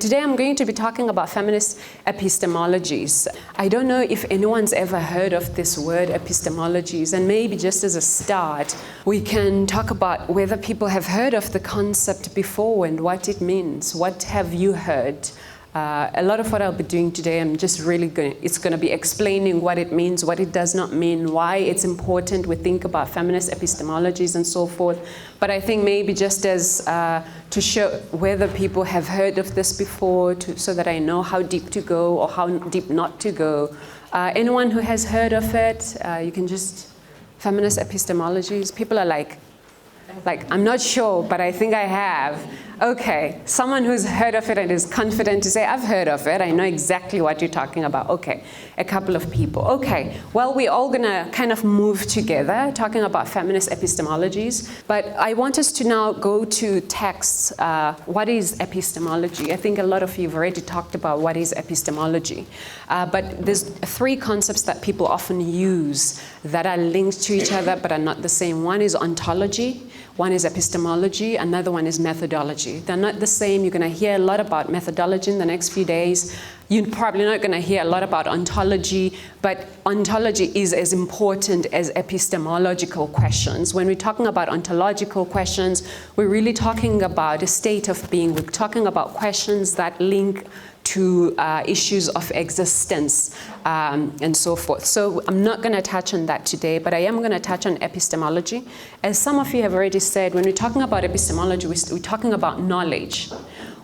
Today I'm going to be talking about feminist epistemologies. I don't know if anyone's ever heard of this word epistemologies, and maybe just as a start, we can talk about whether people have heard of the concept before and what it means. What have you heard? A lot of what I'll be doing today, it's going to be explaining what it means, what it does not mean, why it's important we think about feminist epistemologies and so forth. But I think maybe just as to show whether people have heard of this before, so that I know how deep to go or how deep not to go. Anyone who has heard of it, you can just, feminist epistemologies, people are like, I'm not sure, but I think I have. Okay, someone who's heard of it and is confident to say, I've heard of it, I know exactly what you're talking about. Okay, a couple of people. Okay, well, we're all gonna kind of move together talking about feminist epistemologies, but I want us to now go to texts. What is epistemology? I think a lot of you have already talked about what is epistemology, but there's three concepts that people often use that are linked to each other but are not the same. One is ontology, one is epistemology, another one is methodology. They're not the same. You're going to hear a lot about methodology in the next few days. You're probably not going to hear a lot about ontology, but ontology is as important as epistemological questions. When we're talking about ontological questions, we're really talking about a state of being. We're talking about questions that link to issues of existence and so forth. So I'm not going to touch on that today, but I am going to touch on epistemology. As some of you have already said, when we're talking about epistemology, we're talking about knowledge.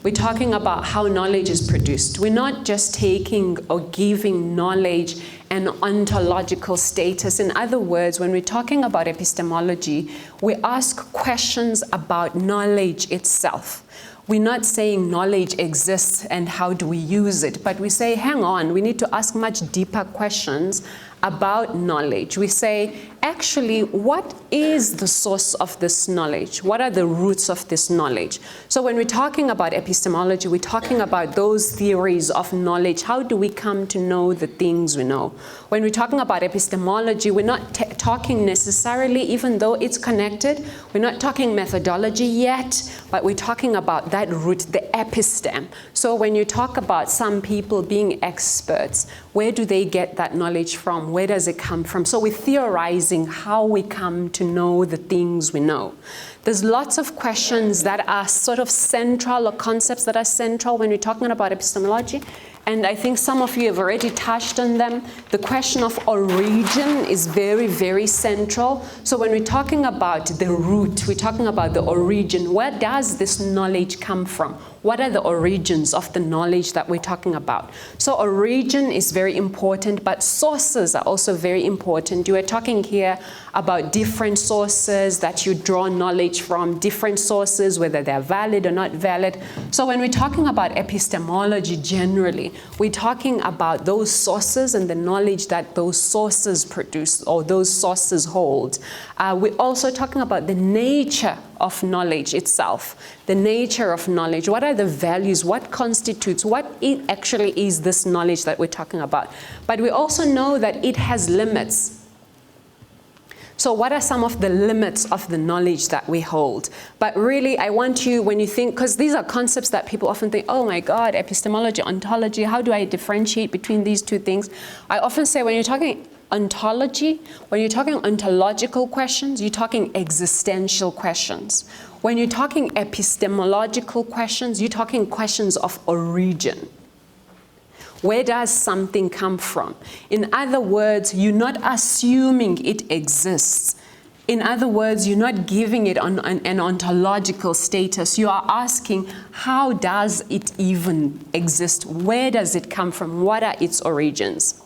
We're talking about how knowledge is produced. We're not just taking or giving knowledge an ontological status. In other words, when we're talking about epistemology, we ask questions about knowledge itself. We're not saying knowledge exists and how do we use it, but we say, hang on, we need to ask much deeper questions about knowledge. We say, actually, what is the source of this knowledge? What are the roots of this knowledge? So when we're talking about epistemology, we're talking about those theories of knowledge. How do we come to know the things we know? When we're talking about epistemology, we're not talking necessarily, even though it's connected, we're not talking methodology yet, but we're talking about that root, the epistem. So when you talk about some people being experts, where do they get that knowledge from? Where does it come from? So we're theorizing how we come to know the things we know. There's lots of questions that are sort of central, or concepts that are central when we're talking about epistemology. And I think some of you have already touched on them. The question of origin is very, very central. So when we're talking about the root, we're talking about the origin. Where does this knowledge come from? What are the origins of the knowledge that we're talking about? So origin is very important, but sources are also very important. You are talking here about different sources that you draw knowledge from, different sources, whether they're valid or not valid. So when we're talking about epistemology generally, we're talking about those sources and the knowledge that those sources produce or those sources hold. We're also talking about the nature of knowledge itself, the nature of knowledge. What are the values? What constitutes? What it actually is this knowledge that we're talking about? But we also know that it has limits. So what are some of the limits of the knowledge that we hold? But really, I want you, when you think, because these are concepts that people often think, oh my God, epistemology, ontology, how do I differentiate between these two things? I often say when you're talking ontology, when you're talking ontological questions, you're talking existential questions. When you're talking epistemological questions, you're talking questions of origin. Where does something come from? In other words, you're not assuming it exists. In other words, you're not giving it an ontological status. You are asking, how does it even exist? Where does it come from? What are its origins?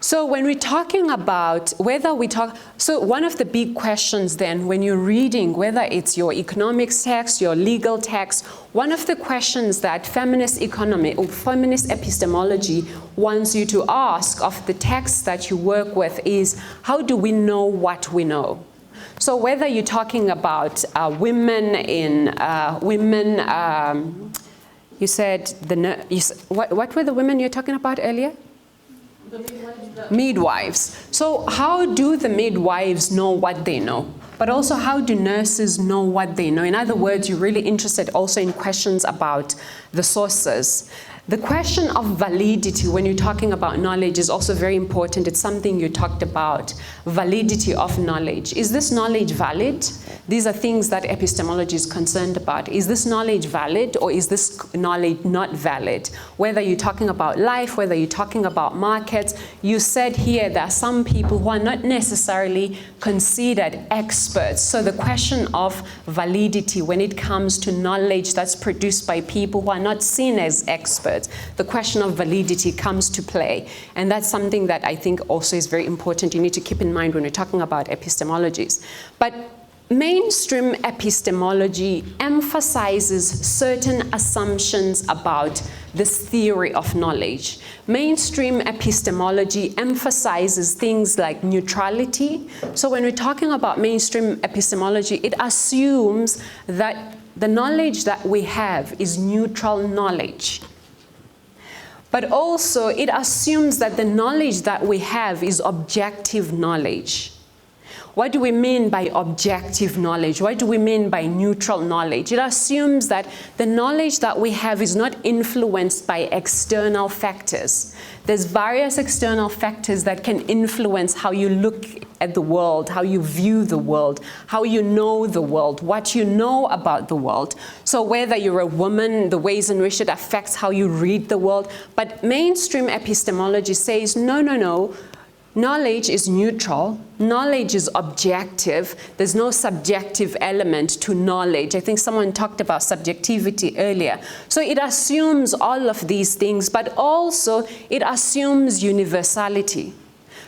So when we're talking about so one of the big questions then when you're reading, whether it's your economics text, your legal text, one of the questions that feminist economy or feminist epistemology wants you to ask of the texts that you work with is, how do we know what we know? So whether you're talking about women in, you said, what were the women you're talking about earlier? The midwives. Midwives. So how do the midwives know what they know? but also how do nurses know what they know? In other words, you're really interested also in questions about the sources. The question of validity when you're talking about knowledge is also very important. It's something you talked about, validity of knowledge. Is this knowledge valid? These are things that epistemology is concerned about. Is this knowledge valid or is this knowledge not valid? Whether you're talking about life, whether you're talking about markets, you said here there are some people who are not necessarily considered experts. So the question of validity when it comes to knowledge that's produced by people who are not seen as experts, the question of validity comes to play. And that's something that I think also is very important. You need to keep in mind when we're talking about epistemologies. But mainstream epistemology emphasizes certain assumptions about this theory of knowledge. Mainstream epistemology emphasizes things like neutrality. So when we're talking about mainstream epistemology, it assumes that the knowledge that we have is neutral knowledge. But also, it assumes that the knowledge that we have is objective knowledge. What do we mean by objective knowledge? What do we mean by neutral knowledge? It assumes that the knowledge that we have is not influenced by external factors. There's various external factors that can influence how you look at the world, how you view the world, how you know the world, what you know about the world. So whether you're a woman, the ways in which it affects how you read the world. But mainstream epistemology says, no, no, no. Knowledge is neutral. Knowledge is objective. There's no subjective element to knowledge. I think someone talked about subjectivity earlier. So it assumes all of these things, but also it assumes universality.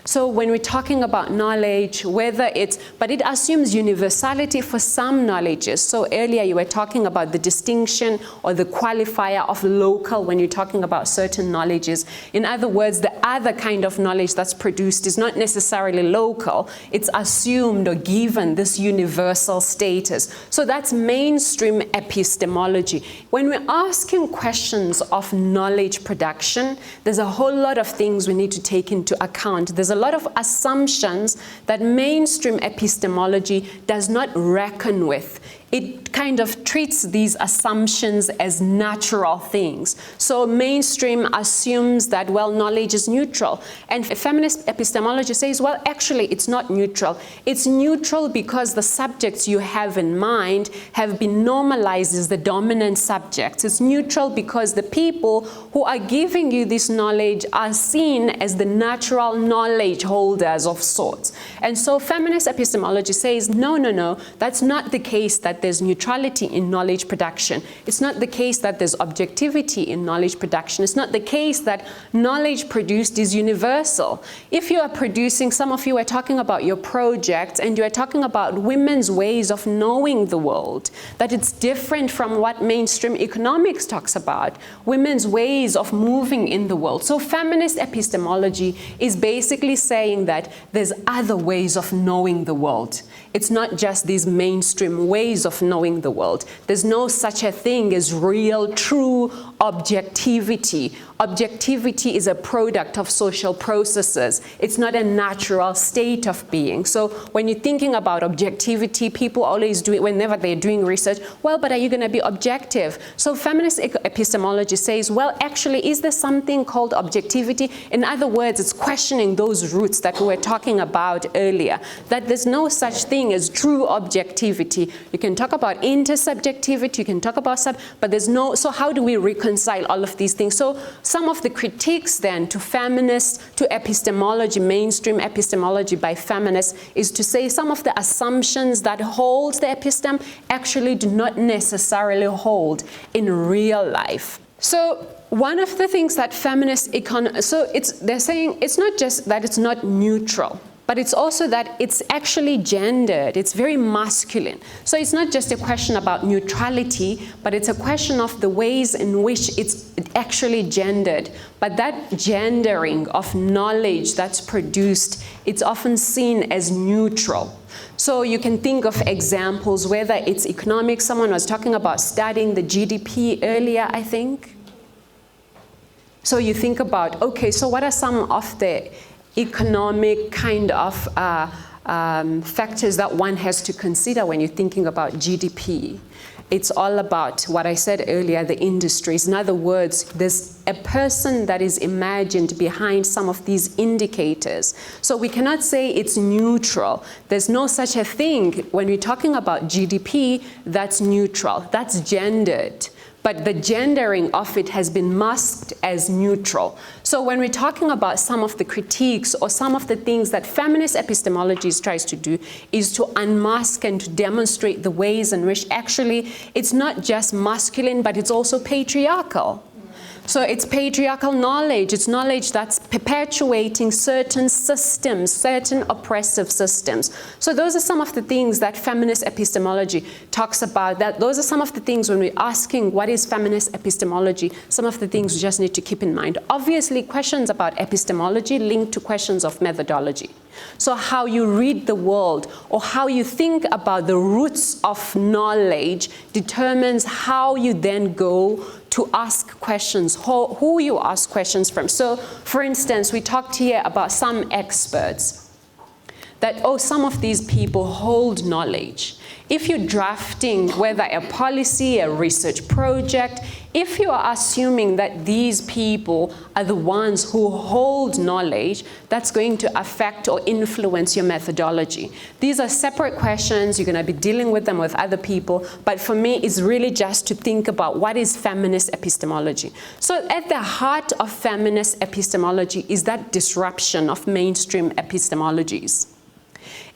So when we're talking about knowledge, but it assumes universality for some knowledges. So earlier you were talking about the distinction or the qualifier of local when you're talking about certain knowledges. In other words, the other kind of knowledge that's produced is not necessarily local. It's assumed or given this universal status. So that's mainstream epistemology. When we're asking questions of knowledge production, there's a whole lot of things we need to take into account. There's a lot of assumptions that mainstream epistemology does not reckon with. It kind of treats these assumptions as natural things. So mainstream assumes that, well, knowledge is neutral. And feminist epistemology says, well, actually, it's not neutral. It's neutral because the subjects you have in mind have been normalized as the dominant subjects. It's neutral because the people who are giving you this knowledge are seen as the natural knowledge holders of sorts. And so feminist epistemology says, no, no, no, that's not the case that there's neutrality in knowledge production. It's not the case that there's objectivity in knowledge production. It's not the case that knowledge produced is universal. If you are producing, some of you are talking about your project and you are talking about women's ways of knowing the world, that it's different from what mainstream economics talks about, women's ways of moving in the world. So feminist epistemology is basically saying that there's other ways of knowing the world. It's not just these mainstream ways of knowing the world. There's no such a thing as real, true objectivity. Objectivity is a product of social processes. It's not a natural state of being. So when you're thinking about objectivity, people always do it whenever they're doing research. Well, but are you going to be objective? So feminist epistemology says, well, actually, is there something called objectivity? In other words, it's questioning those roots that we were talking about earlier, that there's no such thing as true objectivity. You can talk about intersubjectivity, you can talk about but there's no, so how do we reconcile all of these things? So some of the critiques then to feminists, to epistemology, mainstream epistemology by feminists, is to say some of the assumptions that hold the epistem actually do not necessarily hold in real life. So one of the things that feminists, they're saying it's not just that it's not neutral, but it's also that it's actually gendered. It's very masculine. So it's not just a question about neutrality, but it's a question of the ways in which it's actually gendered. But that gendering of knowledge that's produced, it's often seen as neutral. So you can think of examples, whether it's economics. Someone was talking about studying the GDP earlier, I think. So you think about, okay, so what are some of the economic kind of factors that one has to consider when you're thinking about GDP. It's all about what I said earlier, the industries. In other words, there's a person that is imagined behind some of these indicators. So we cannot say it's neutral. There's no such a thing when we're talking about GDP that's neutral, that's gendered. But the gendering of it has been masked as neutral. So when we're talking about some of the critiques or some of the things that feminist epistemologies tries to do is to unmask and to demonstrate the ways in which actually it's not just masculine, but it's also patriarchal. So it's patriarchal knowledge. It's knowledge that's perpetuating certain systems, certain oppressive systems. So those are some of the things that feminist epistemology talks about. Those are some of the things when we're asking what is feminist epistemology, some of the things we just need to keep in mind. Obviously, questions about epistemology link to questions of methodology. So how you read the world or how you think about the roots of knowledge determines how you then go to ask questions, who you ask questions from. So, for instance, we talked here about some experts that, oh, some of these people hold knowledge. If you're drafting whether a policy, a research project, if you are assuming that these people are the ones who hold knowledge, that's going to affect or influence your methodology. These are separate questions. You're going to be dealing with them with other people. But for me, it's really just to think about what is feminist epistemology. So at the heart of feminist epistemology is that disruption of mainstream epistemologies.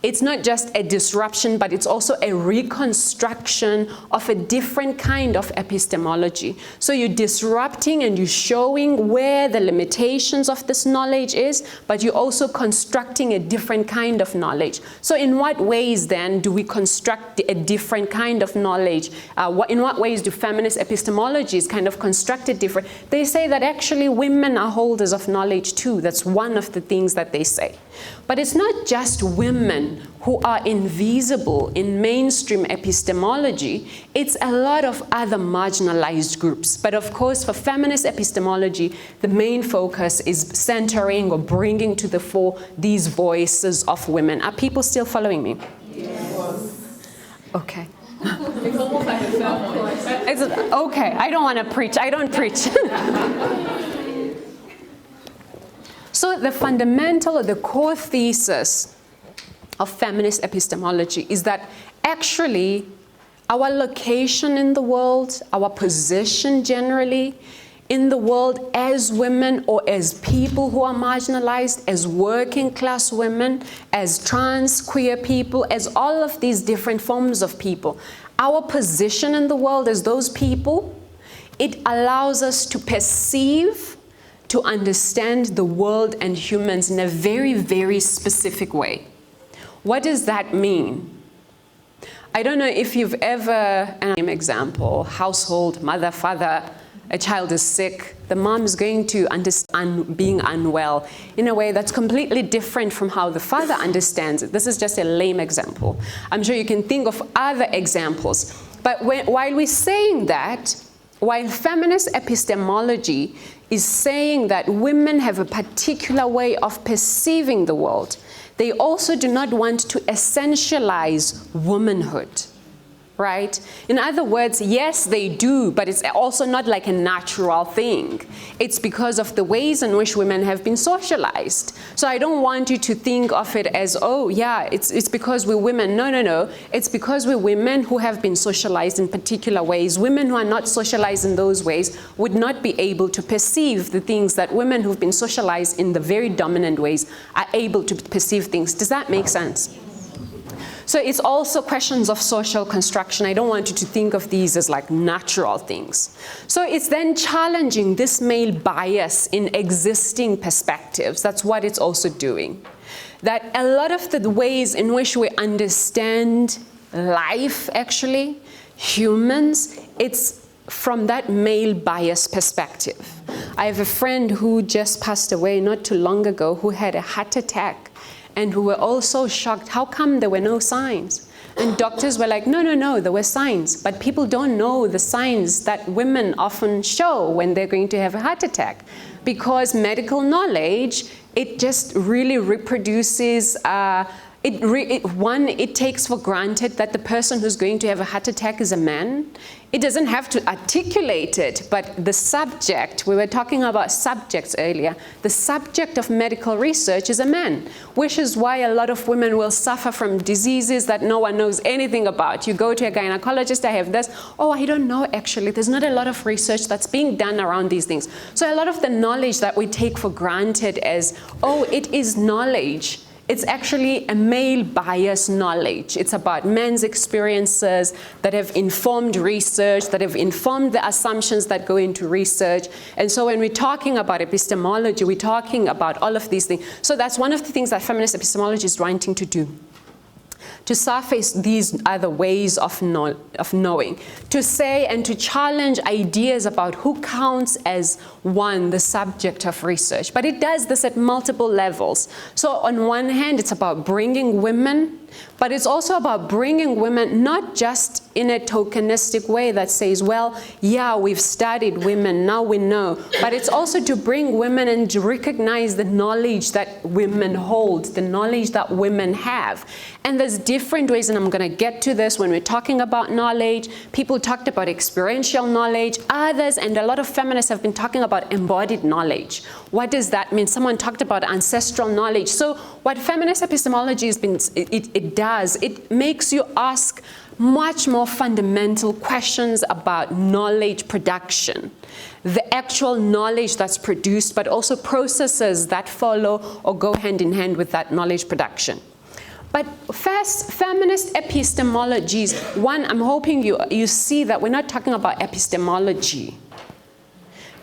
It's not just a disruption, but it's also a reconstruction of a different kind of epistemology. So you're disrupting and you're showing where the limitations of this knowledge is, but you're also constructing a different kind of knowledge. So in what ways then do we construct a different kind of knowledge? In what ways do feminist epistemologies kind of construct it different? They say that actually women are holders of knowledge too. That's one of the things that they say. But it's not just women who are invisible in mainstream epistemology, it's a lot of other marginalized groups. But of course, for feminist epistemology, the main focus is centering or bringing to the fore these voices of women. Are people still following me? Yes. Okay. It's almost like a sermon. Okay, I don't want to preach. I don't preach. So the fundamental or the core thesis of feminist epistemology is that actually our location in the world, our position generally in the world as women or as people who are marginalized, as working class women, as trans, queer people, as all of these different forms of people, our position in the world as those people, it allows us to perceive, to understand the world and humans in a very, very specific way. What does that mean? I don't know if you've ever, an example, household, mother, father, a child is sick, the mom is going to understand being unwell in a way that's completely different from how the father understands it. This is just a lame example. I'm sure you can think of other examples. But while we're saying that, while feminist epistemology is saying that women have a particular way of perceiving the world, they also do not want to essentialize womanhood, right? In other words, yes, they do, but it's also not like a natural thing. It's because of the ways in which women have been socialized. So I don't want you to think of it as, oh, yeah, it's because we're women. No, no, no. It's because we're women who have been socialized in particular ways. Women who are not socialized in those ways would not be able to perceive the things that women who've been socialized in the very dominant ways are able to perceive things. Does that make sense? So it's also questions of social construction. I don't want you to think of these as like natural things. So it's then challenging this male bias in existing perspectives. That's what it's also doing. That a lot of the ways in which we understand life, actually, humans, it's from that male bias perspective. I have a friend who just passed away not too long ago who had a heart attack. And who were all so shocked, how come there were no signs? And doctors were like, no, no, no, there were signs. But people don't know the signs that women often show when they're going to have a heart attack. Because medical knowledge, it just really reproduces it takes for granted that the person who's going to have a heart attack is a man. It doesn't have to articulate it, but the subject, we were talking about subjects earlier, the subject of medical research is a man, which is why a lot of women will suffer from diseases that no one knows anything about. You go to a gynecologist, I have this, oh, I don't know actually. There's not a lot of research that's being done around these things. So a lot of the knowledge that we take for granted as, oh, it is knowledge, it's actually a male bias knowledge. It's about men's experiences that have informed research, that have informed the assumptions that go into research. And so when we're talking about epistemology, we're talking about all of these things. So that's one of the things that feminist epistemology is wanting to do, to surface these other ways of knowing, to say and to challenge ideas about who counts as one, the subject of research. But it does this at multiple levels. So on one hand, it's about bringing women, but it's also about bringing women not just in a tokenistic way that says, well, yeah, we've studied women, now we know. But it's also to bring women and to recognize the knowledge that women hold, the knowledge that women have. And there's different ways, and I'm going to get to this when we're talking about knowledge. People talked about experiential knowledge. Others, and a lot of feminists have been talking about embodied knowledge. What does that mean? Someone talked about ancestral knowledge. So what feminist epistemology has been, it makes you ask much more fundamental questions about knowledge production, the actual knowledge that's produced, but also processes that follow or go hand in hand with that knowledge production. But first, feminist epistemologies, one, I'm hoping you see that we're not talking about epistemology,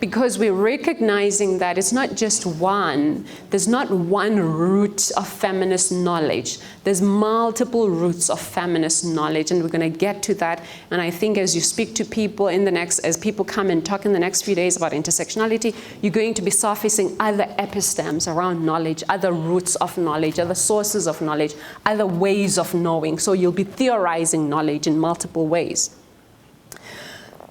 because we're recognizing that it's not just one. There's not one root of feminist knowledge. There's multiple roots of feminist knowledge, and we're going to get to that. And I think as you speak to people as people come and talk in the next few days about intersectionality, you're going to be surfacing other epistemes around knowledge, other roots of knowledge, other sources of knowledge, other ways of knowing. So you'll be theorizing knowledge in multiple ways.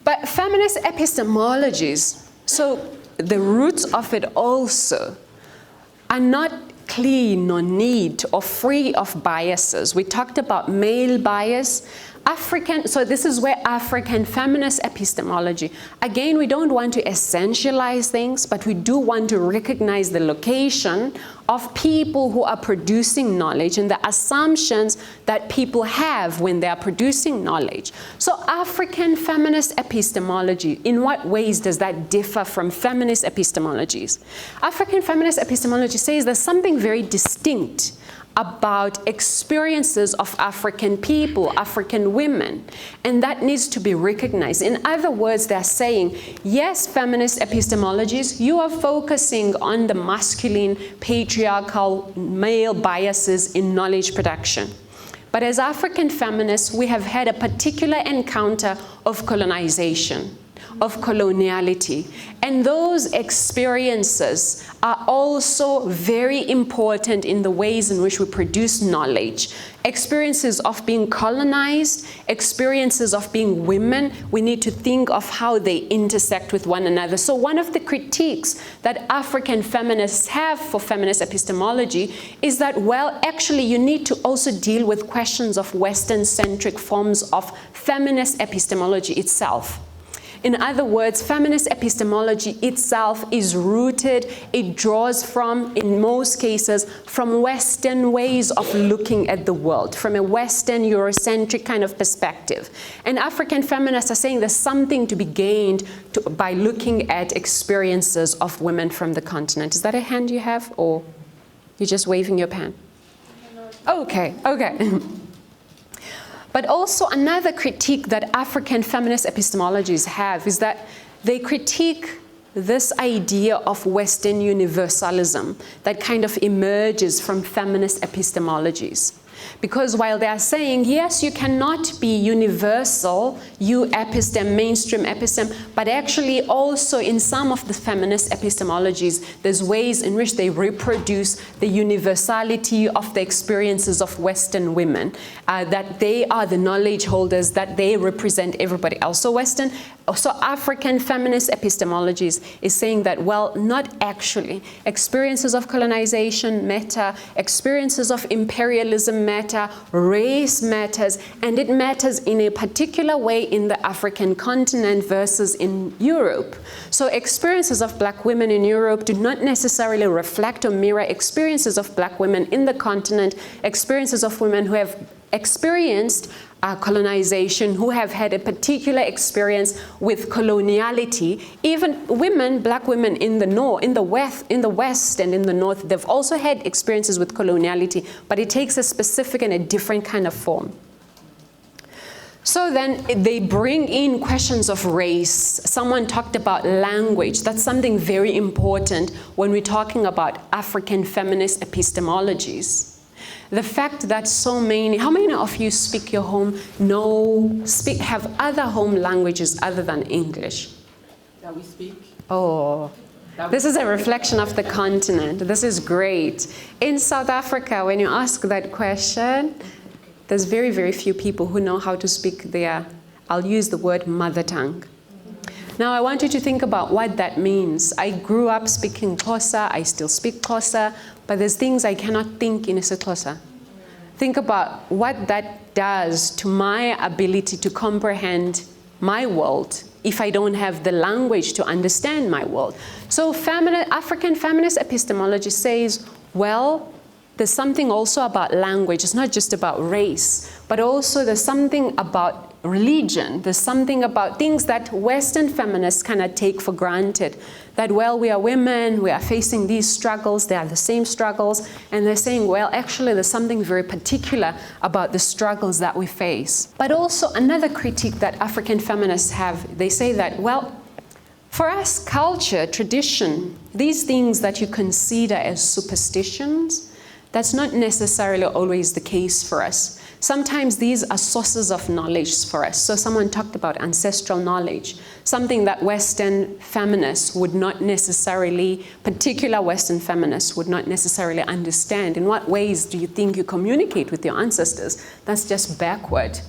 But feminist epistemologies, so the roots of it also are not clean or neat or free of biases. We talked about male bias. So this is where African feminist epistemology, again, we don't want to essentialize things, but we do want to recognize the location of people who are producing knowledge and the assumptions that people have when they are producing knowledge. So African feminist epistemology, in what ways does that differ from feminist epistemologies? African feminist epistemology says there's something very distinct about experiences of African people, African women, and that needs to be recognized. In other words, they're saying, yes, feminist epistemologies, you are focusing on the masculine, patriarchal, male biases in knowledge production. But as African feminists, we have had a particular encounter of colonization, of coloniality. And those experiences are also very important in the ways in which we produce knowledge. Experiences of being colonized, experiences of being women, we need to think of how they intersect with one another. So one of the critiques that African feminists have for feminist epistemology is that, well, actually you need to also deal with questions of Western-centric forms of feminist epistemology itself. In other words, feminist epistemology itself is rooted, it draws from, in most cases, from Western ways of looking at the world, from a Western Eurocentric kind of perspective. And African feminists are saying there's something to be gained by looking at experiences of women from the continent. Is that a hand you have, or you're just waving your pen? Okay, okay. But also another critique that African feminist epistemologies have is that they critique this idea of Western universalism that kind of emerges from feminist epistemologies. Because while they are saying, yes, you cannot be universal, you epistem, mainstream epistem, but actually also in some of the feminist epistemologies, there's ways in which they reproduce the universality of the experiences of Western women, that they are the knowledge holders, that they represent everybody else. So African feminist epistemologies is saying that, well, not actually. Experiences of colonization matter, experiences of imperialism matter, race matters, and it matters in a particular way in the African continent versus in Europe. So experiences of black women in Europe do not necessarily reflect or mirror experiences of black women in the continent, experiences of women who have experienced colonization, who have had a particular experience with coloniality. Even women, black women in the north, in the west and in the north, they've also had experiences with coloniality, but it takes a specific and a different kind of form. So then they bring in questions of race. Someone talked about language. That's something very important when we're talking about African feminist epistemologies. The fact that so many, how many of you speak your home, have other home languages other than English? That we speak. Oh, this is a reflection of the continent. This is great. In South Africa, when you ask that question, there's very, very few people who know how to speak their, I'll use the word mother tongue. Now, I want you to think about what that means. I grew up speaking Xhosa, I still speak Xhosa, but there's things I cannot think in isiXhosa. Think about what that does to my ability to comprehend my world if I don't have the language to understand my world. So African feminist epistemology says, well, there's something also about language. It's not just about race, but also there's something about religion. There's something about things that Western feminists cannot take for granted. That, well, we are women, we are facing these struggles, they are the same struggles, and they're saying, well, actually there's something very particular about the struggles that we face. But also another critique that African feminists have, they say that, well, for us, culture, tradition, these things that you consider as superstitions, that's not necessarily always the case for us. Sometimes these are sources of knowledge for us. So someone talked about ancestral knowledge, something that Western feminists would not necessarily, particular Western feminists would not necessarily understand. In what ways do you think you communicate with your ancestors? That's just backward.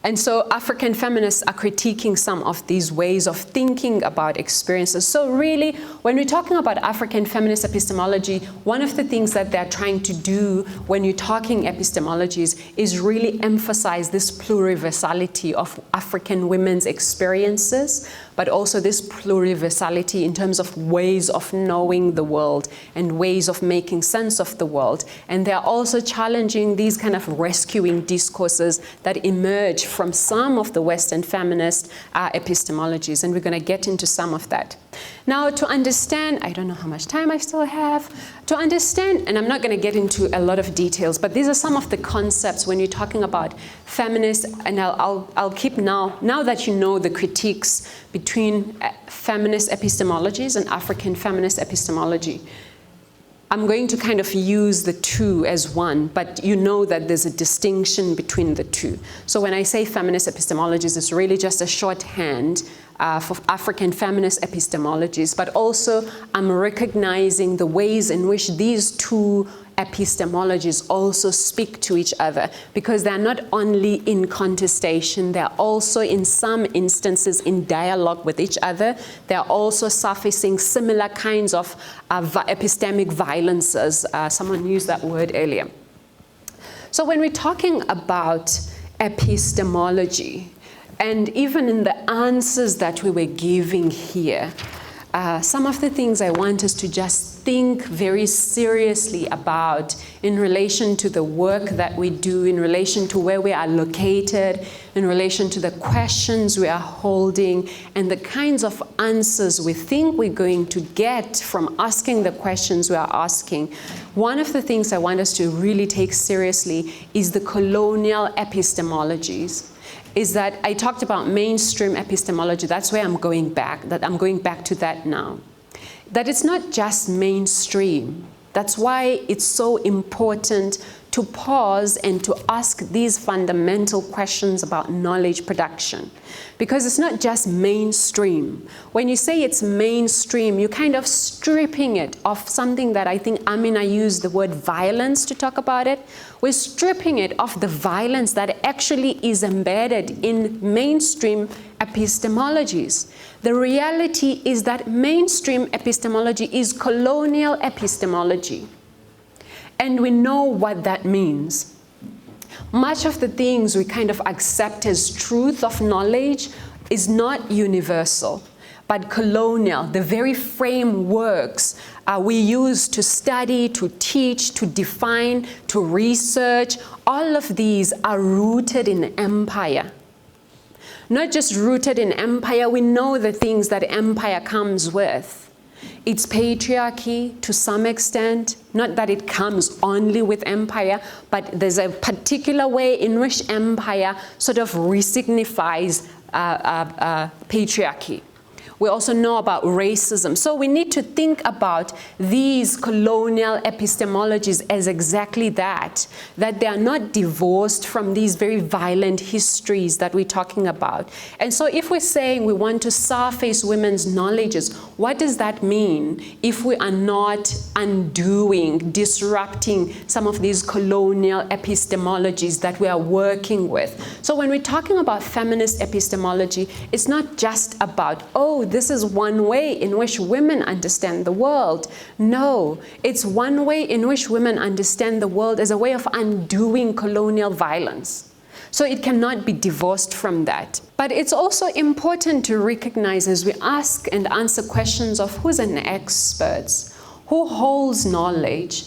And so African feminists are critiquing some of these ways of thinking about experiences. So really, when we're talking about African feminist epistemology, one of the things that they're trying to do when you're talking epistemologies is really emphasize this pluriversality of African women's experiences, but also this pluriversality in terms of ways of knowing the world and ways of making sense of the world. And they're also challenging these kind of rescuing discourses that emerge from some of the Western feminist epistemologies, and we're going to get into some of that. Now, to understand, I don't know how much time I still have, to understand, and I'm not going to get into a lot of details, but these are some of the concepts when you're talking about feminist, and I'll keep now that you know the critiques between feminist epistemologies and African feminist epistemology. I'm going to kind of use the two as one, but you know that there's a distinction between the two. So when I say feminist epistemologies, it's really just a shorthand for African feminist epistemologies, but also I'm recognizing the ways in which these two epistemologies also speak to each other, because they're not only in contestation, they're also in some instances in dialogue with each other. They're also surfacing similar kinds of epistemic violences. Someone used that word earlier. So when we're talking about epistemology, and even in the answers that we were giving here, some of the things I want us to just think very seriously about in relation to the work that we do, in relation to where we are located, in relation to the questions we are holding, and the kinds of answers we think we're going to get from asking the questions we are asking. One of the things I want us to really take seriously is the colonial epistemologies. Is that I talked about mainstream epistemology. That's where I'm going back, I'm going back to that now. That it's not just mainstream. That's why it's so important to pause and to ask these fundamental questions about knowledge production. Because it's not just mainstream. When you say it's mainstream, you're kind of stripping it of something that I think Amina used the word violence to talk about it. We're stripping it of the violence that actually is embedded in mainstream epistemologies. The reality is that mainstream epistemology is colonial epistemology. And we know what that means. Much of the things we kind of accept as truth of knowledge is not universal, but colonial. The very frameworks we use to study, to teach, to define, to research, all of these are rooted in empire. Not just rooted in empire, we know the things that empire comes with. It's patriarchy to some extent, not that it comes only with empire, but there's a particular way in which empire sort of resignifies patriarchy. We also know about racism. So we need to think about these colonial epistemologies as exactly that they are not divorced from these very violent histories that we're talking about. And so if we're saying we want to surface women's knowledges, what does that mean if we are not undoing, disrupting some of these colonial epistemologies that we are working with? So when we're talking about feminist epistemology, it's not just about, oh, this is one way in which women understand the world. No, it's one way in which women understand the world as a way of undoing colonial violence. So it cannot be divorced from that. But it's also important to recognize as we ask and answer questions of who's an expert, who holds knowledge,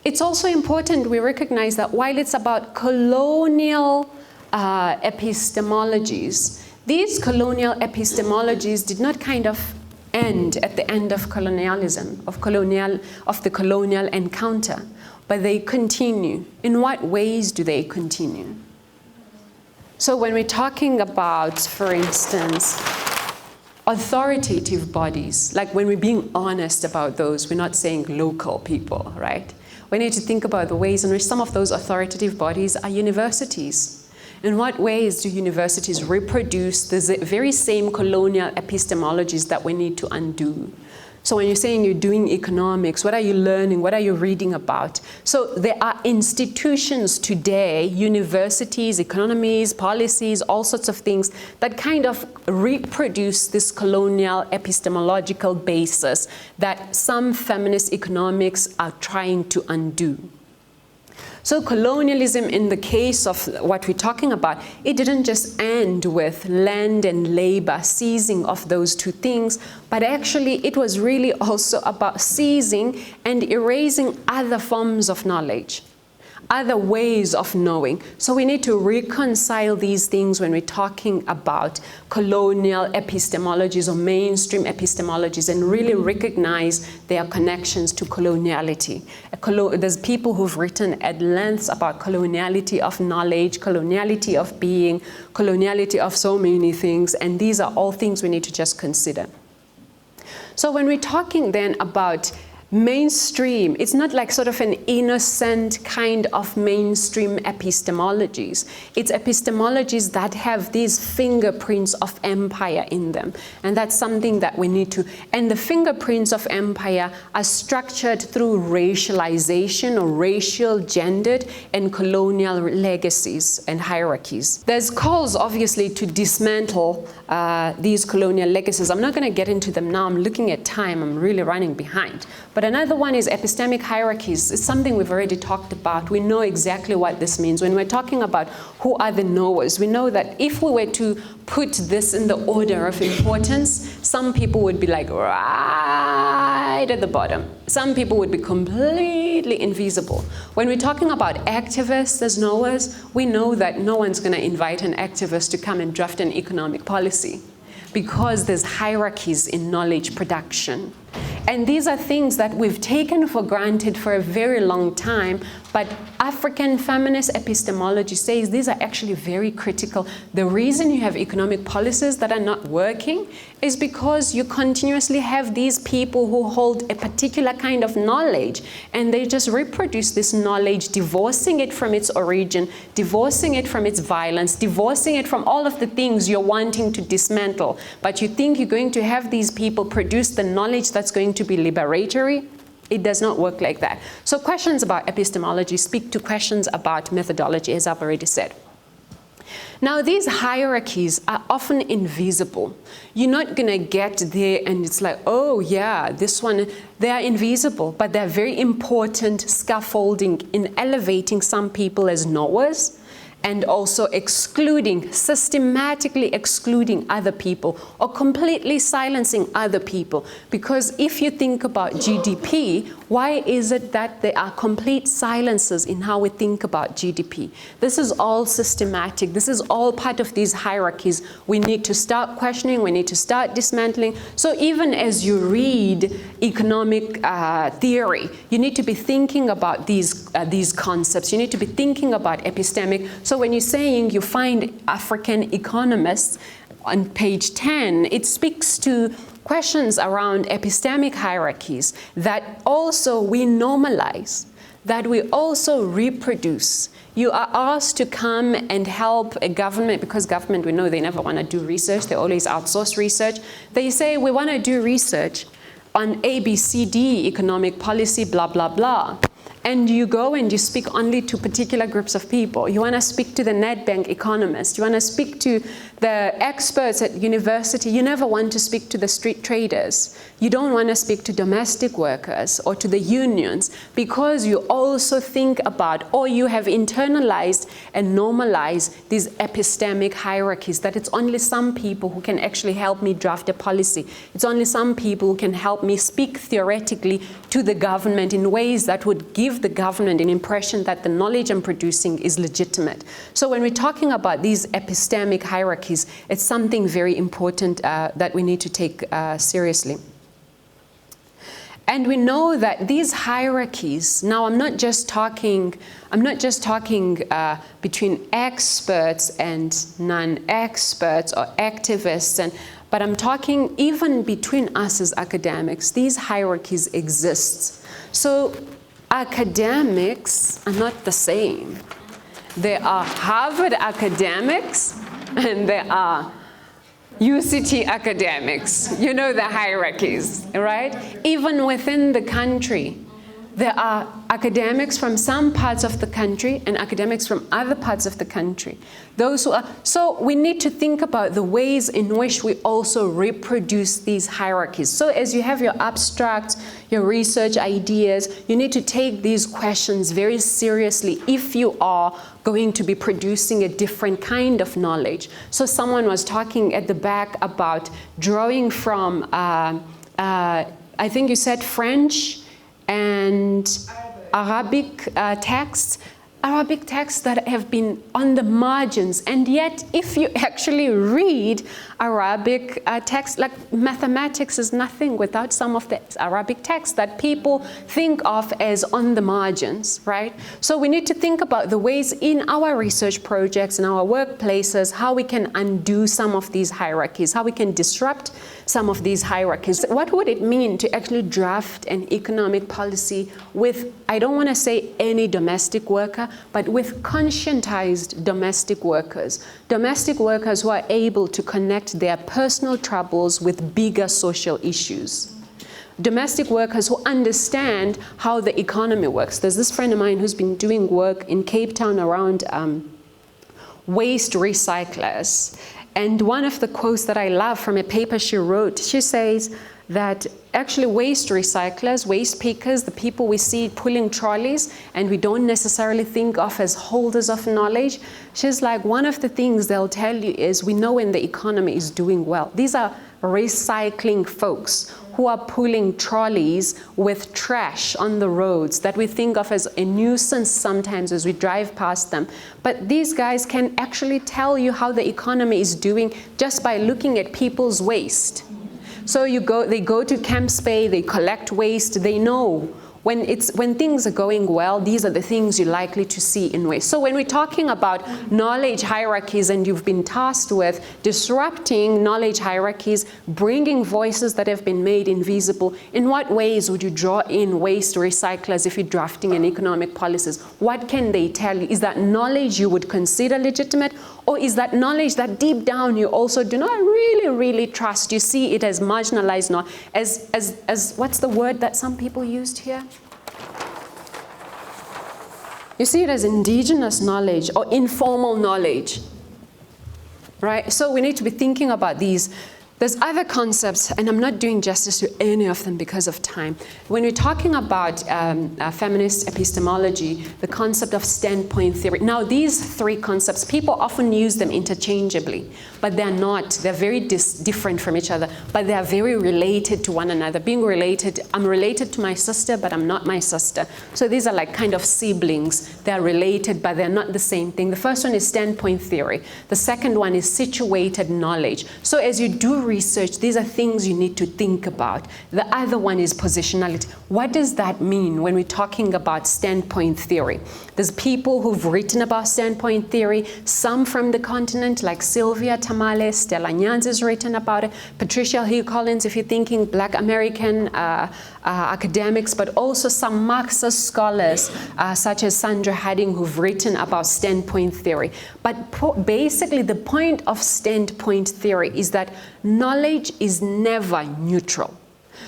it's also important we recognize that while it's about colonial epistemologies, these colonial epistemologies did not kind of end at the end of colonialism, of the colonial encounter, but they continue. In what ways do they continue? So when we're talking about, for instance, authoritative bodies, like when we're being honest about those, we're not saying local people, right? We need to think about the ways in which some of those authoritative bodies are universities. In what ways do universities reproduce the very same colonial epistemologies that we need to undo? So when you're saying you're doing economics, what are you learning? What are you reading about? So there are institutions today, universities, economies, policies, all sorts of things that kind of reproduce this colonial epistemological basis that some feminist economics are trying to undo. So colonialism, in the case of what we're talking about, it didn't just end with land and labor, seizing of those two things, but actually it was really also about seizing and erasing other forms of knowledge, other ways of knowing. So we need to reconcile these things when we're talking about colonial epistemologies or mainstream epistemologies and really recognize their connections to coloniality. There's people who've written at length about coloniality of knowledge, coloniality of being, coloniality of so many things, and these are all things we need to just consider. So when we're talking then about mainstream, it's not like sort of an innocent kind of mainstream epistemologies. It's epistemologies that have these fingerprints of empire in them. And that's something that we need to, and the fingerprints of empire are structured through racialization or racial, gendered, and colonial legacies and hierarchies. There's calls, obviously, to dismantle these colonial legacies. I'm not going to get into them now. I'm looking at time. I'm really running behind. But another one is epistemic hierarchies. It's something we've already talked about. We know exactly what this means. When we're talking about who are the knowers, we know that if we were to put this in the order of importance, some people would be like right at the bottom. Some people would be completely invisible. When we're talking about activists as knowers, we know that no one's going to invite an activist to come and draft an economic policy because there's hierarchies in knowledge production. And these are things that we've taken for granted for a very long time, But African feminist epistemology says these are actually very critical. The reason you have economic policies that are not working is because you continuously have these people who hold a particular kind of knowledge, and they just reproduce this knowledge, divorcing it from its origin, divorcing it from its violence, divorcing it from all of the things you're wanting to dismantle. But you think you're going to have these people produce the knowledge that's going to be liberatory? It does not work like that. So questions about epistemology speak to questions about methodology, as I've already said. Now, these hierarchies are often invisible. You're not going to get there and it's like, oh yeah, this one, they are invisible, but they're very important scaffolding in elevating some people as knowers, and also systematically excluding other people or completely silencing other people. Because if you think about GDP, why is it that there are complete silences in how we think about GDP? This is all systematic. This is all part of these hierarchies. We need to start questioning. We need to start dismantling. So even as you read economic theory, you need to be thinking about these concepts. You need to be thinking about epistemic. So when you're saying you find African economists on page 10, it speaks to questions around epistemic hierarchies that also we normalize, that we also reproduce. You are asked to come and help a government, because government, we know they never want to do research, they always outsource research. They say, we want to do research on ABCD, economic policy, blah, blah, blah. And you go and you speak only to particular groups of people. You want to speak to the Nedbank economist. You want to speak to the experts at university. You never want to speak to the street traders. You don't want to speak to domestic workers or to the unions, because you also think about, or you have internalized and normalized these epistemic hierarchies, that it's only some people who can actually help me draft a policy. It's only some people who can help me speak theoretically to the government in ways that would give the government an impression that the knowledge I'm producing is legitimate. So when we're talking about these epistemic hierarchies, it's something very important that we need to take seriously. And we know that these hierarchies, now I'm not just talking between experts and non-experts or activists, but I'm talking even between us as academics. These hierarchies exist. So academics are not the same. There are Harvard academics and there are UCT academics. You know the hierarchies, right? Even within the country, there are academics from some parts of the country and academics from other parts of the country. Those who are, so we need to think about the ways in which we also reproduce these hierarchies. So as you have your abstracts, your research ideas, you need to take these questions very seriously if you are going to be producing a different kind of knowledge. So someone was talking at the back about drawing from, I think you said French and Arabic texts that have been on the margins. And yet, if you actually read Arabic texts, like mathematics is nothing without some of the Arabic texts that people think of as on the margins, right? So we need to think about the ways in our research projects, in our workplaces, how we can undo some of these hierarchies, how we can disrupt some of these hierarchies. What would it mean to actually draft an economic policy with, I don't want to say any domestic worker, but with conscientized domestic workers who are able to connect their personal troubles with bigger social issues. Domestic workers who understand how the economy works. There's this friend of mine who's been doing work in Cape Town around waste recyclers. And one of the quotes that I love from a paper she wrote, she says that actually waste recyclers, waste pickers, the people we see pulling trolleys and we don't necessarily think of as holders of knowledge, she's like, one of the things they'll tell you is, we know when the economy is doing well. These are recycling folks who are pulling trolleys with trash on the roads that we think of as a nuisance sometimes as we drive past them. But these guys can actually tell you how the economy is doing just by looking at people's waste. So they go to Camps Bay, they collect waste, they know When things are going well, these are the things you're likely to see in ways. So when we're talking about knowledge hierarchies and you've been tasked with disrupting knowledge hierarchies, bringing voices that have been made invisible, in what ways would you draw in waste recyclers if you're drafting an economic policies? What can they tell you? Is that knowledge you would consider legitimate, or is that knowledge that deep down you also do not really trust? You see it as marginalized, not as what's the word that some people used here? You see it as indigenous knowledge or informal knowledge, right? So we need to be thinking about these. There's other concepts, and I'm not doing justice to any of them because of time. When we're talking about feminist epistemology, the concept of standpoint theory. Now, these three concepts, people often use them interchangeably, but they're not. They're very different from each other, but they are very related to one another. Being related, I'm related to my sister, but I'm not my sister. So these are like kind of siblings. They're related, but they're not the same thing. The first one is standpoint theory. The second one is situated knowledge. So as you do research, these are things you need to think about. The other one is positionality. What does that mean when we're talking about standpoint theory? There's people who've written about standpoint theory, some from the continent, like Sylvia Tamale, Stella Nyanz has written about it, Patricia Hill Collins, if you're thinking Black American academics, but also some Marxist scholars, such as Sandra Harding, who've written about standpoint theory. But basically, the point of standpoint theory is that knowledge is never neutral.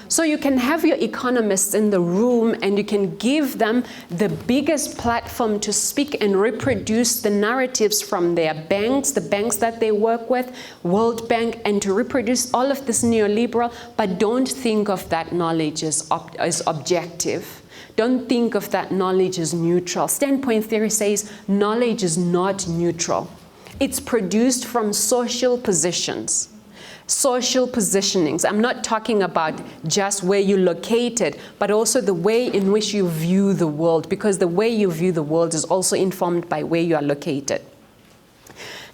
So you can have your economists in the room and you can give them the biggest platform to speak and reproduce the narratives from their banks, the banks that they work with, World Bank, and to reproduce all of this neoliberal, but don't think of that knowledge as objective. Don't think of that knowledge as neutral. Standpoint theory says knowledge is not neutral. It's produced from social positions. Social positionings. I'm not talking about just where you're located, but also the way in which you view the world, because the way you view the world is also informed by where you are located.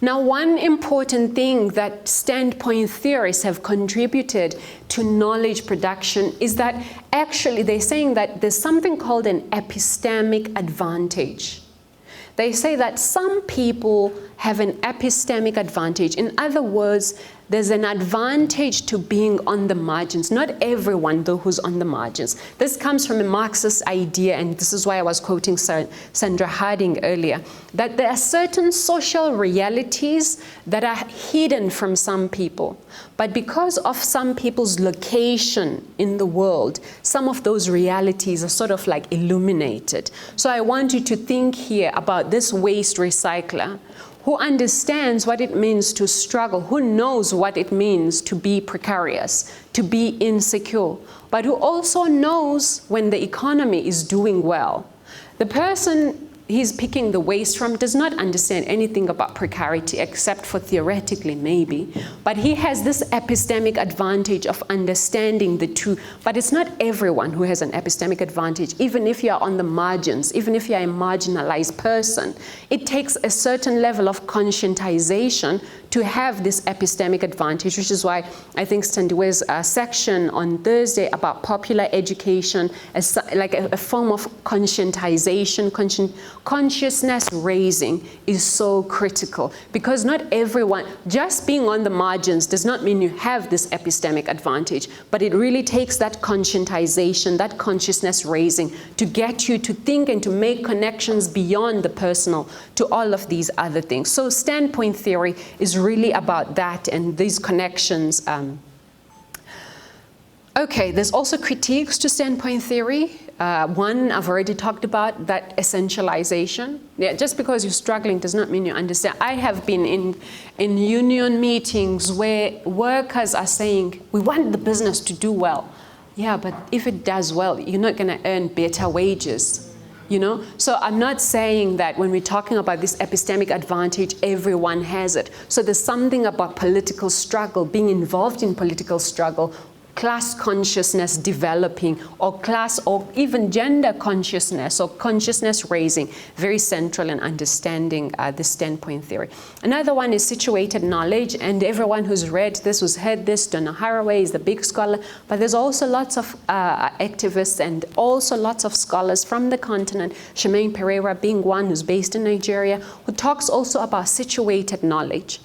Now, one important thing that standpoint theorists have contributed to knowledge production is that actually they're saying that there's something called an epistemic advantage. They say that some people have an epistemic advantage. In other words, there's an advantage to being on the margins. Not everyone, though, who's on the margins. This comes from a Marxist idea, and this is why I was quoting Sandra Harding earlier, that there are certain social realities that are hidden from some people. But because of some people's location in the world, some of those realities are sort of like illuminated. So I want you to think here about this waste recycler who understands what it means to struggle, who knows what it means to be precarious, to be insecure, but who also knows when the economy is doing well. The person he's picking the waste from does not understand anything about precarity except for theoretically maybe, but he has this epistemic advantage of understanding the two. But it's not everyone who has an epistemic advantage. Even if you are on the margins, even if you are a marginalized person, it takes a certain level of conscientization to have this epistemic advantage, which is why I think Standiwe's section on Thursday about popular education as like a form of conscientization, consciousness raising is so critical, because not everyone, just being on the margins does not mean you have this epistemic advantage, but it really takes that conscientization, that consciousness raising to get you to think and to make connections beyond the personal to all of these other things. So standpoint theory is really about that and these connections. Okay, there's also critiques to standpoint theory. One I've already talked about, that essentialization. Yeah, just because you're struggling does not mean you understand. I have been in union meetings where workers are saying, we want the business to do well. Yeah, but if it does well, you're not going to earn better wages. You know? So I'm not saying that when we're talking about this epistemic advantage, everyone has it. So there's something about political struggle, being involved in political struggle, class consciousness developing, or class or even gender consciousness or consciousness raising, very central in understanding this standpoint theory. Another one is situated knowledge, and everyone who's read this, who's heard this, Donna Haraway is the big scholar, but there's also lots of activists and also lots of scholars from the continent, Shemaine Pereira being one who's based in Nigeria, who talks also about situated knowledge.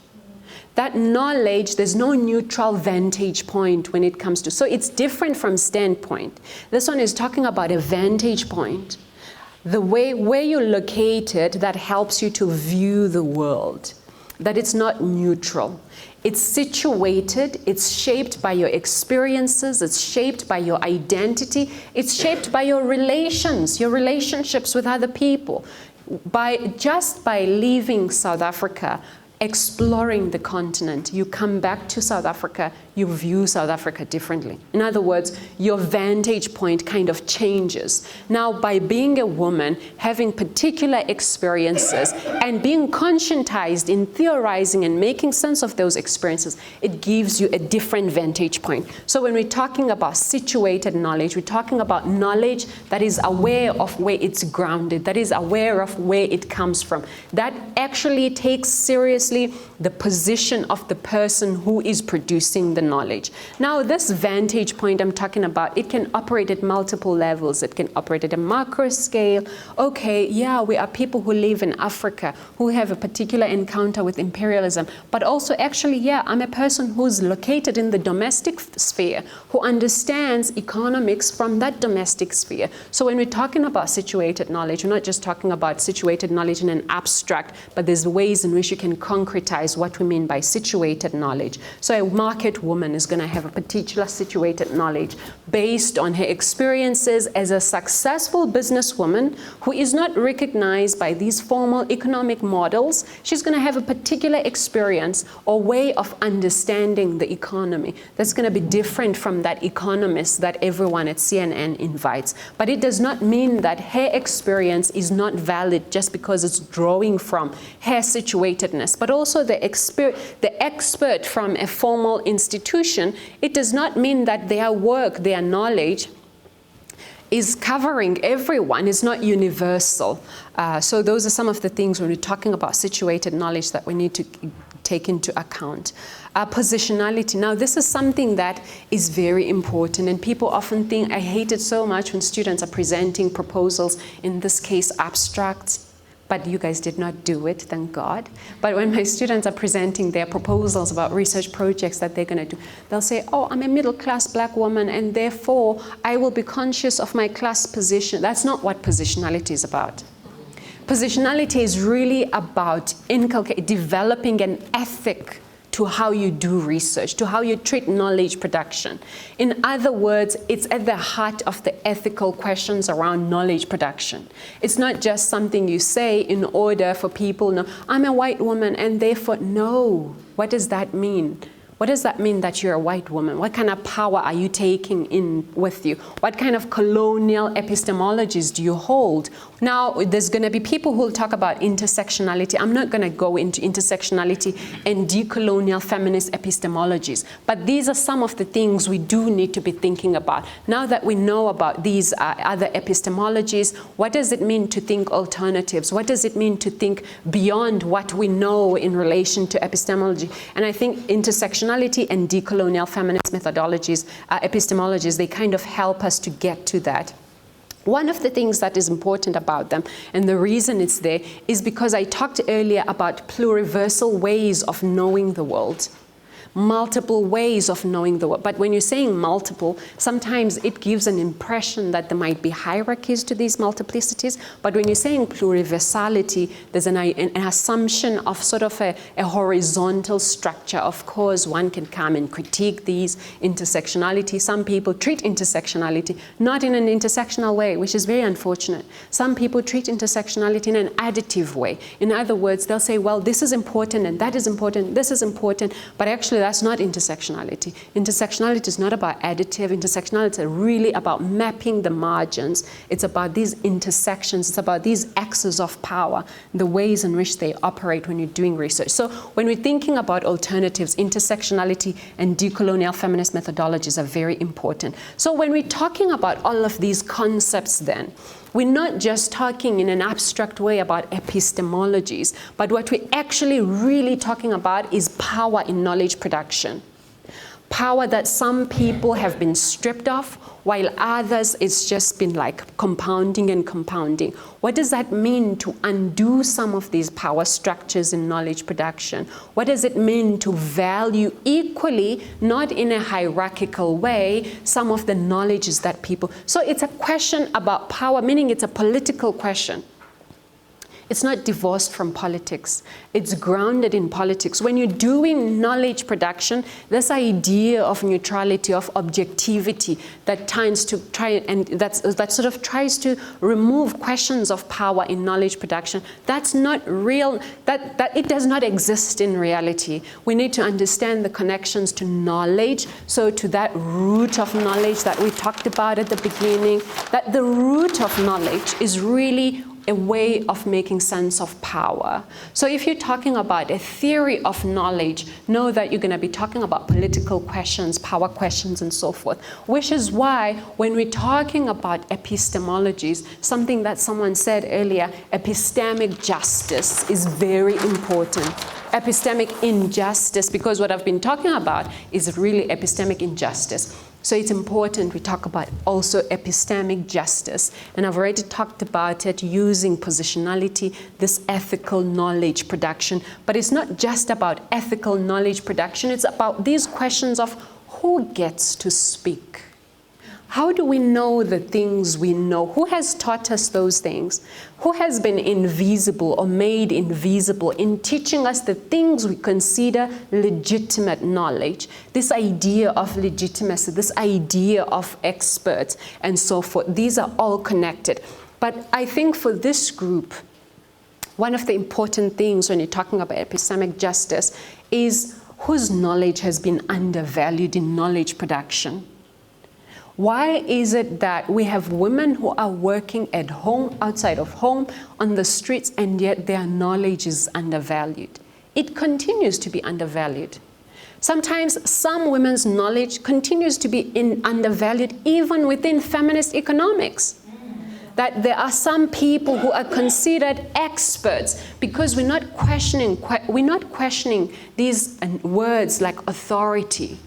That knowledge, there's no neutral vantage point when it comes to, so it's different from standpoint. This one is talking about a vantage point, the way where you're located that helps you to view the world, that it's not neutral. It's situated, it's shaped by your experiences, it's shaped by your identity, it's shaped by your relations, your relationships with other people. Just by leaving South Africa, exploring the continent, you come back to South Africa, you view South Africa differently. In other words, your vantage point kind of changes. Now, by being a woman, having particular experiences, and being conscientized in theorizing and making sense of those experiences, it gives you a different vantage point. So when we're talking about situated knowledge, we're talking about knowledge that is aware of where it's grounded, that is aware of where it comes from, that actually takes seriously the position of the person who is producing the knowledge. Now, this vantage point I'm talking about, it can operate at multiple levels. It can operate at a macro scale. Okay, yeah, we are people who live in Africa, who have a particular encounter with imperialism, but also actually, yeah, I'm a person who's located in the domestic sphere, who understands economics from that domestic sphere. So when we're talking about situated knowledge, we're not just talking about situated knowledge in an abstract, but there's ways in which you can concretize what we mean by situated knowledge. So a market woman is going to have a particular situated knowledge based on her experiences as a successful businesswoman who is not recognized by these formal economic models. She's going to have a particular experience or way of understanding the economy that's going to be different from that economist that everyone at CNN invites. But it does not mean that her experience is not valid just because it's drawing from her situatedness. But also the expert from a formal institution, it does not mean that their work, their knowledge is covering everyone, is not universal. So those are some of the things when we're talking about situated knowledge that we need to take into account. Positionality. Now, this is something that is very important, and people often think, I hate it so much when students are presenting proposals, in this case abstracts, but you guys did not do it, thank God. But when my students are presenting their proposals about research projects that they're going to do, they'll say, oh, I'm a middle-class black woman, and therefore I will be conscious of my class position. That's not what positionality is about. Positionality is really about developing an ethic to how you do research, to how you treat knowledge production. In other words, it's at the heart of the ethical questions around knowledge production. It's not just something you say in order for people to know, I'm a white woman and therefore, no. What does that mean? What does that mean that you're a white woman? What kind of power are you taking in with you? What kind of colonial epistemologies do you hold? Now, there's going to be people who will talk about intersectionality. I'm not going to go into intersectionality and decolonial feminist epistemologies, but these are some of the things we do need to be thinking about. Now that we know about these other epistemologies, what does it mean to think alternatives? What does it mean to think beyond what we know in relation to epistemology? And I think intersectionality and decolonial feminist methodologies, epistemologies, they kind of help us to get to that. One of the things that is important about them, and the reason it's there, is because I talked earlier about pluriversal ways of knowing the world. Multiple ways of knowing the world. But when you're saying multiple, sometimes it gives an impression that there might be hierarchies to these multiplicities. But when you're saying pluriversality, there's an assumption of sort of a horizontal structure. Of course, one can come and critique these intersectionality. Some people treat intersectionality not in an intersectional way, which is very unfortunate. Some people treat intersectionality in an additive way. In other words, they'll say, well, this is important and that is important, this is important, but actually that's not intersectionality. Intersectionality is not about additive. Intersectionality is really about mapping the margins. It's about these intersections. It's about these axes of power, the ways in which they operate when you're doing research. So when we're thinking about alternatives, intersectionality and decolonial feminist methodologies are very important. So when we're talking about all of these concepts then, we're not just talking in an abstract way about epistemologies, but what we're actually really talking about is power in knowledge production. Power that some people have been stripped of, while others it's just been like compounding and compounding. What does that mean to undo some of these power structures in knowledge production? What does it mean to value equally, not in a hierarchical way, some of the knowledges that people... So it's a question about power, meaning it's a political question. It's not divorced from politics. It's grounded in politics. When you're doing knowledge production, this idea of neutrality, of objectivity, that tends to that sort of tries to remove questions of power in knowledge production, that's not real. That it does not exist in reality. We need to understand the connections to knowledge. So to that root of knowledge that we talked about at the beginning, that the root of knowledge is really a way of making sense of power. So if you're talking about a theory of knowledge, know that you're going to be talking about political questions, power questions, and so forth, which is why when we're talking about epistemologies, something that someone said earlier, epistemic justice is very important. Epistemic injustice, because what I've been talking about is really epistemic injustice. So it's important we talk about also epistemic justice. And I've already talked about it using positionality, this ethical knowledge production. But it's not just about ethical knowledge production. It's about these questions of who gets to speak. How do we know the things we know? Who has taught us those things? Who has been invisible or made invisible in teaching us the things we consider legitimate knowledge? This idea of legitimacy, this idea of experts, and so forth. These are all connected. But I think for this group, one of the important things when you're talking about epistemic justice is whose knowledge has been undervalued in knowledge production. Why is it that we have women who are working at home, outside of home, on the streets, and yet their knowledge is undervalued? It continues to be undervalued. Sometimes some women's knowledge continues to be undervalued even within feminist economics. That there are some people who are considered experts because we're not questioning these words like authority.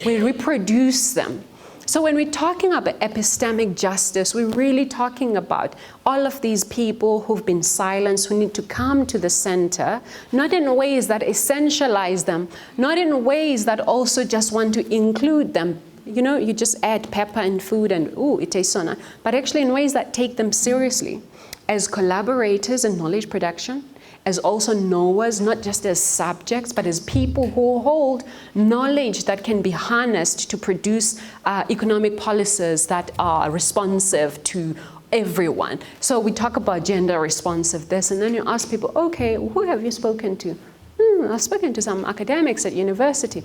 We reproduce them. So when we're talking about epistemic justice, we're really talking about all of these people who've been silenced, who need to come to the center, not in ways that essentialize them, not in ways that also just want to include them. You know, you just add pepper and food and, ooh, it tastes so nice. But actually in ways that take them seriously as collaborators in knowledge production, as also knowers, not just as subjects, but as people who hold knowledge that can be harnessed to produce economic policies that are responsive to everyone. So we talk about gender responsiveness, and then you ask people, okay, who have you spoken to? I've spoken to some academics at university.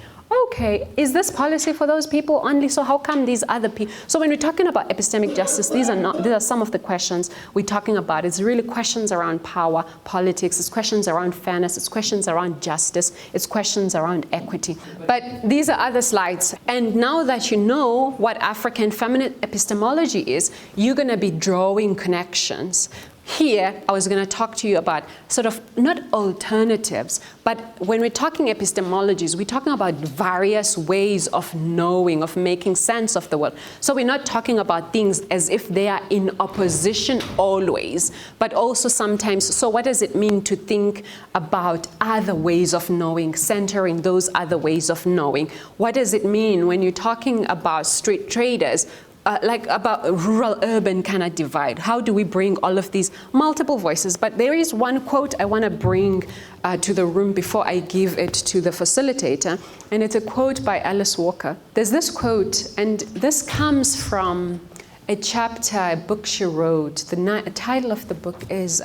Okay, is this policy for those people only? So how come these other people? So when we're talking about epistemic justice, these are some of the questions we're talking about. It's really questions around power, politics, it's questions around fairness, it's questions around justice, it's questions around equity. But these are other slides. And now that you know what African feminist epistemology is, you're going to be drawing connections. Here, I was going to talk to you about sort of not alternatives, but when we're talking epistemologies, we're talking about various ways of knowing, of making sense of the world. So we're not talking about things as if they are in opposition always, but also sometimes, so what does it mean to think about other ways of knowing, centering those other ways of knowing? What does it mean when you're talking about street traders? Like about a rural-urban kind of divide. How do we bring all of these multiple voices? But there is one quote I want to bring to the room before I give it to the facilitator, and it's a quote by Alice Walker. There's this quote, and this comes from a chapter, a book she wrote. The title of the book is...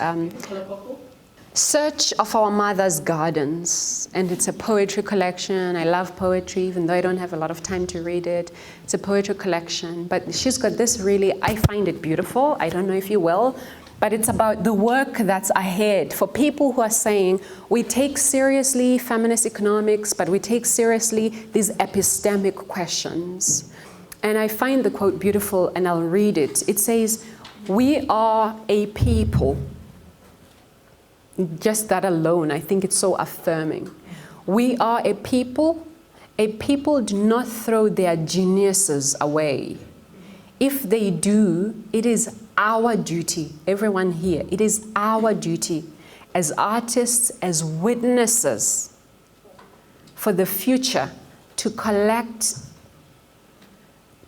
Search of Our Mother's Gardens, and it's a poetry collection. I love poetry, even though I don't have a lot of time to read it. It's a poetry collection, but she's got this really, I find it beautiful. I don't know if you will, but it's about the work that's ahead for people who are saying, we take seriously feminist economics, but we take seriously these epistemic questions. And I find the quote beautiful, and I'll read it. It says, "We are a people." Just that alone, I think it's so affirming. We are a people. A people do not throw their geniuses away. If they do, it is our duty, everyone here, it is our duty as artists, as witnesses for the future to collect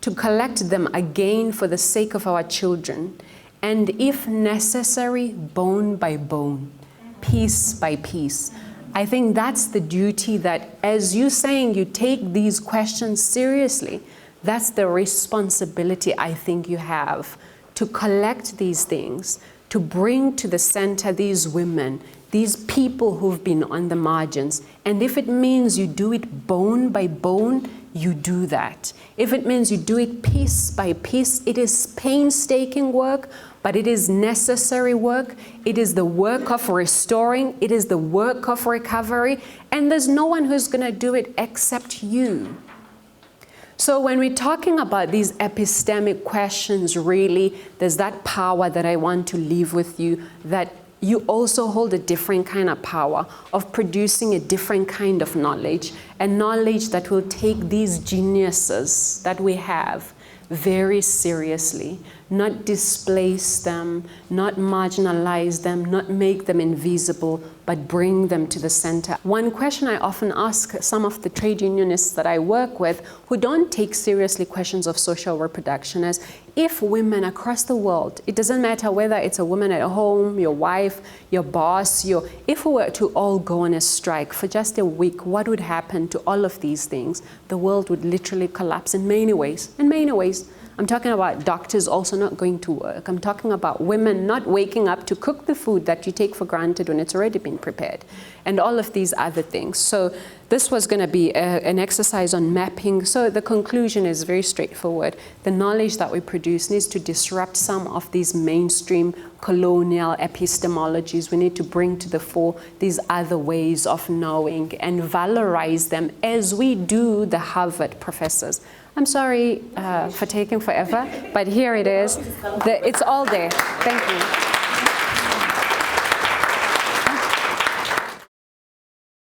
them again for the sake of our children, and if necessary, bone by bone, piece by piece. I think that's the duty that, as you're saying, you take these questions seriously. That's the responsibility I think you have to collect these things, to bring to the center these women, these people who've been on the margins. And if it means you do it bone by bone, you do that. If it means you do it piece by piece, it is painstaking work, but it is necessary work. It is the work of restoring. It is the work of recovery. And there's no one who's going to do it except you. So when we're talking about these epistemic questions, really, there's that power that I want to leave with you, that you also hold a different kind of power of producing a different kind of knowledge, a knowledge that will take these geniuses that we have very seriously, not displace them, not marginalize them, not make them invisible, but bring them to the center. One question I often ask some of the trade unionists that I work with who don't take seriously questions of social reproduction is, if women across the world, it doesn't matter whether it's a woman at home, your wife, your boss, if we were to all go on a strike for just a week, what would happen to all of these things? The world would literally collapse in many ways. In many ways. I'm talking about doctors also not going to work. I'm talking about women not waking up to cook the food that you take for granted when it's already been prepared, and all of these other things. So this was going to be an exercise on mapping. So the conclusion is very straightforward. The knowledge that we produce needs to disrupt some of these mainstream colonial epistemologies. We need to bring to the fore these other ways of knowing and valorize them as we do the Harvard professors. I'm sorry for taking forever, but here it is. It's all there. Thank you.